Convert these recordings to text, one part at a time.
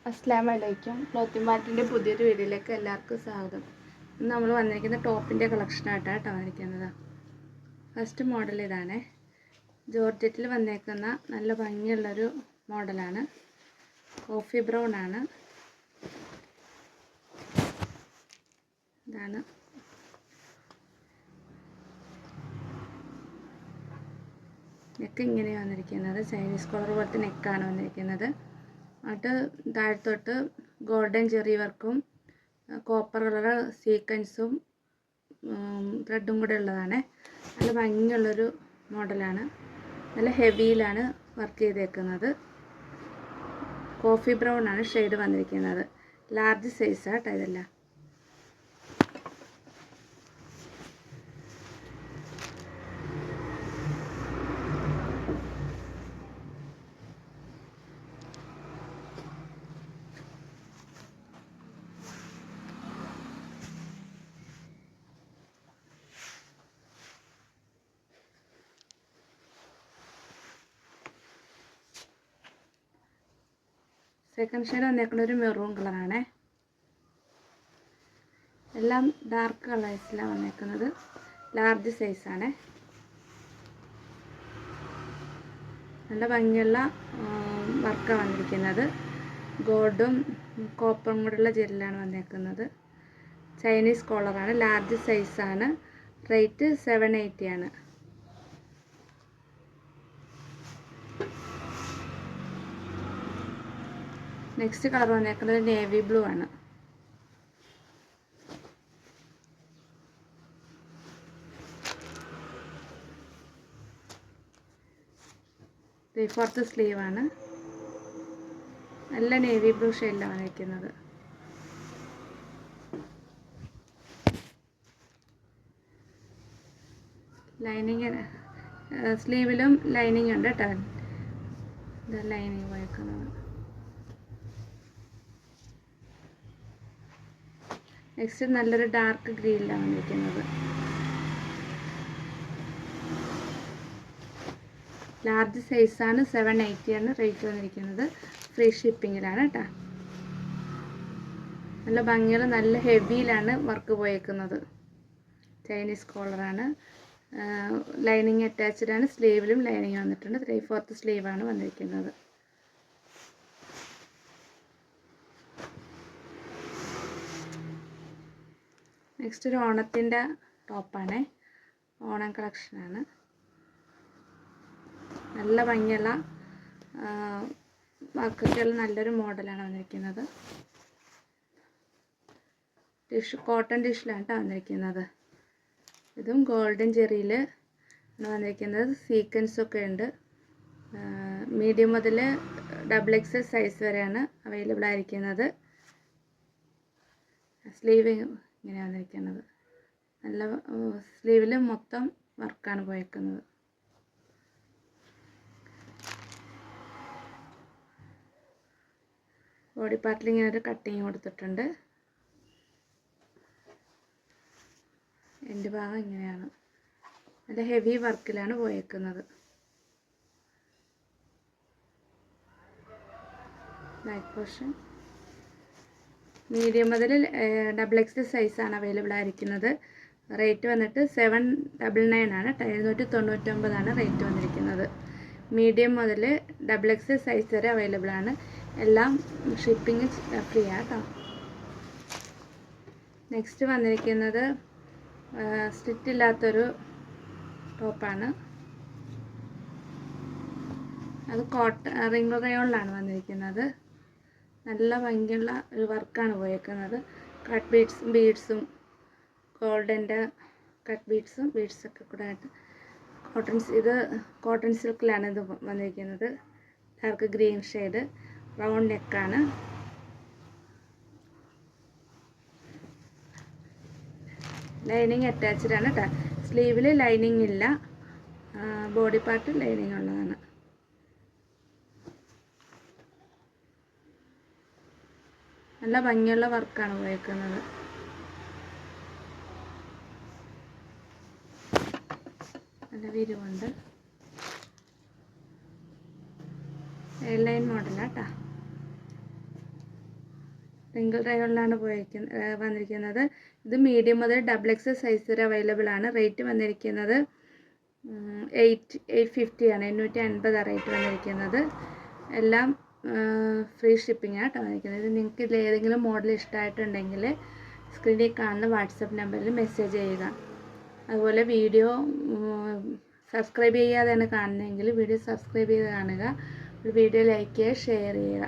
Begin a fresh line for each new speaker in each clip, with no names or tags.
അസ്സലാമു അലൈക്കും. ക്ലോത്തിങ് മാർട്ടിൻ്റെ പുതിയൊരു വീഡിയോയിലേക്ക് എല്ലാവർക്കും സ്വാഗതം. ഇന്ന് നമ്മൾ വന്നിരിക്കുന്ന ടോപ്പിൻ്റെ കളക്ഷനായിട്ടാണ് കേട്ടോ വന്നിരിക്കുന്നത്. ഫസ്റ്റ് മോഡൽ ഇതാണ്. ജോർജറ്റിൽ വന്നേക്കുന്ന നല്ല ഭംഗിയുള്ളൊരു മോഡലാണ്. കോഫി ബ്രൗൺ ആണ്. ഇതാണ് നെക്ക് ഇങ്ങനെ വന്നിരിക്കുന്നത്. ചൈനീസ് കോളർ പോലത്തെ നെക്കാണ് വന്നിരിക്കുന്നത്. അത് താഴത്തോട്ട് ഗോൾഡൻ ജെറി വർക്കും കോപ്പർ കളർ സീക്വൻസും ത്രെഡും കൂടെ ഉള്ളതാണ്. നല്ല ഭംഗിയുള്ളൊരു മോഡലാണ്. നല്ല ഹെവിയിലാണ് വർക്ക് ചെയ്തേക്കുന്നത്. കോഫി ബ്രൗൺ ആണ് ഷെയ്ഡ് വന്നിരിക്കുന്നത്. ലാർജ് സൈസാണ് കേട്ടോ ഇതെല്ലാം. സെക്കൻഡ് ഷെയ്ഡ് വന്നേക്കുന്ന ഒരു മെറൂൺ കളറാണ്. എല്ലാം ഡാർക്ക് കളേഴ്സിലാണ് വന്നേക്കുന്നത്. ലാർജ് സൈസാണ്. നല്ല ഭംഗിയുള്ള വർക്കാണ് വന്നിരിക്കുന്നത്. ഗോൾഡും കോപ്പറും കൂടെയുള്ള ജെല്ലാണ് വന്നേക്കുന്നത്. ചൈനീസ് കോളറാണ്. ലാർജ് സൈസാണ്. റേറ്റ് 780 ആണ്. നെക്സ്റ്റ് കളർ വന്നേക്കുന്നത് നേവി ബ്ലൂ ആണ്. ത്രീ-ഫോർത്ത് സ്ലീവ് ആണ്. നല്ല നേവി ബ്ലൂ ഷെയ്ഡിലാണ് വന്നിരിക്കുന്നത്. ലൈനിങ് സ്ലീവിലും ലൈനിങ് ഉണ്ട് കേട്ടോ. ഇത് ലൈനിങ് വയ്ക്കുന്നത്. നെക്സ്റ്റ് നല്ലൊരു ഡാർക്ക് ഗ്രീനിലാണ് വന്നിരിക്കുന്നത്. ലാർജ് സൈസാണ്. 780 ആണ് റേറ്റ് വന്നിരിക്കുന്നത്. ഫ്രീ ഷിപ്പിങ്ങിലാണ് കേട്ടോ. നല്ല ഭംഗിയുള്ള നല്ല ഹെവിയിലാണ് വർക്ക് പോയേക്കുന്നത്. ചൈനീസ് കോളറാണ്. ലൈനിങ് അറ്റാച്ച്ഡ് ആണ്. സ്ലീവിലും ലൈനിങ് വന്നിട്ടുണ്ട്. 3/4 സ്ലീവാണ് വന്നിരിക്കുന്നത്. നെക്സ്റ്റ് ഒരു ഓണത്തിൻ്റെ ടോപ്പാണ്. ഓണം കളക്ഷനാണ്. നല്ല ഭംഗിയുള്ള വർക്കൊക്കെയുള്ള നല്ലൊരു മോഡലാണ് വന്നിരിക്കുന്നത്. കോട്ടൺ ടിഷ്യൂലാണ് കേട്ടോ വന്നിരിക്കുന്നത്. ഇതും ഗോൾഡൻ ജെറിയിൽ ആണ് വന്നിരിക്കുന്നത്. സീക്വൻസൊക്കെ ഉണ്ട്. മീഡിയം മുതൽ XXL സൈസ് വരെയാണ് അവൈലബിൾ ആയിരിക്കുന്നത്. സ്ലീവ് ഇങ്ങനെ വന്നിരിക്കുന്നത്. നല്ല സ്ലീവിൽ മൊത്തം വർക്കാണ് പോയേക്കുന്നത്. ബോഡി പാർട്ടിൽ ഇങ്ങനെ ഒരു കട്ടിങ് കൊടുത്തിട്ടുണ്ട്. എൻ്റെ ഭാഗം ഇങ്ങനെയാണ്. നല്ല ഹെവി വർക്കിലാണ് പോയേക്കുന്നത്. ബാക്ക് പോർഷൻ മീഡിയം മുതൽ XXL സൈസാണ് അവൈലബിൾ ആയിരിക്കുന്നത്. റേറ്റ് വന്നിട്ട് 799 ആണ്. 799 റേറ്റ് വന്നിരിക്കുന്നത്. മീഡിയം മുതൽ XXL സൈസ് വരെ അവൈലബിൾ ആണ്. എല്ലാം ഷിപ്പിംഗ് ഫ്രീ ആട്ടോ. നെക്സ്റ്റ് വന്നിരിക്കുന്നത് സ്റ്റിച്ച് ഇല്ലാത്തൊരു ടോപ്പാണ്. അത് റിംഗ് റയോണിലാണ് വന്നിരിക്കുന്നത്. നല്ല ഭംഗിയുള്ള ഒരു വർക്കാണ് പോയേക്കുന്നത്. കട്ട് ബീഡ്സും ഗോൾഡൻ്റെ കട്ട് ബീഡ്സൊക്കെ കൂടെ ആയിട്ട് ഇത് കോട്ടൺ സിൽക്കിലാണ് ഇത് വന്നിരിക്കുന്നത്. Dark green shade. റൗണ്ട് നെക്കാണ്. ലൈനിങ് അറ്റാച്ച്ഡ് ആണ് കേട്ടോ. സ്ലീവിൽ ലൈനിങ് ഇല്ല. ബോഡി പാർട്ട് ലൈനിങ് ഉള്ളതാണ്. നല്ല ഭംഗിയുള്ള വർക്കാണ് പോയേക്കുന്നത്. നല്ല വിരിവുണ്ട്. എയർലൈൻ മോഡലാണ് കേട്ടോ. റിങ്കിൾ റയോണിലാണ് വന്നിരിക്കുന്നത്. ഇത് മീഡിയം മുതൽ XXL സൈസ് വരെ അവൈലബിൾ ആണ്. റേറ്റ് വന്നിരിക്കുന്നത് 850 ആണ്. 850 റേറ്റ് വന്നിരിക്കുന്നത്. എല്ലാം ഫ്രീ ഷിപ്പിംഗ് ആയിട്ടാണ് വന്നിരിക്കുന്നത്. ഇത് നിങ്ങൾക്ക് ഇതിൽ ഏതെങ്കിലും മോഡൽ ഇഷ്ടമായിട്ടുണ്ടെങ്കിൽ സ്ക്രീനിൽ കാണുന്ന വാട്സപ്പ് നമ്പറിൽ മെസ്സേജ് ചെയ്യുക. അതുപോലെ വീഡിയോ സബ്സ്ക്രൈബ് ചെയ്യാതെയാണ് കാണുന്നതെങ്കിൽ വീഡിയോ സബ്സ്ക്രൈബ് ചെയ്ത് കാണുക. വീഡിയോ ലൈക്ക് ചെയ്യുക, ഷെയർ ചെയ്യുക.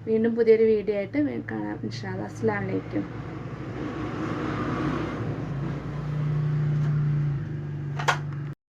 വീണ്ടും പുതിയൊരു വീഡിയോ ആയിട്ട് കാണാം ഇൻഷാ അല്ലാഹ്. അസ്സലാമു അലൈക്കും.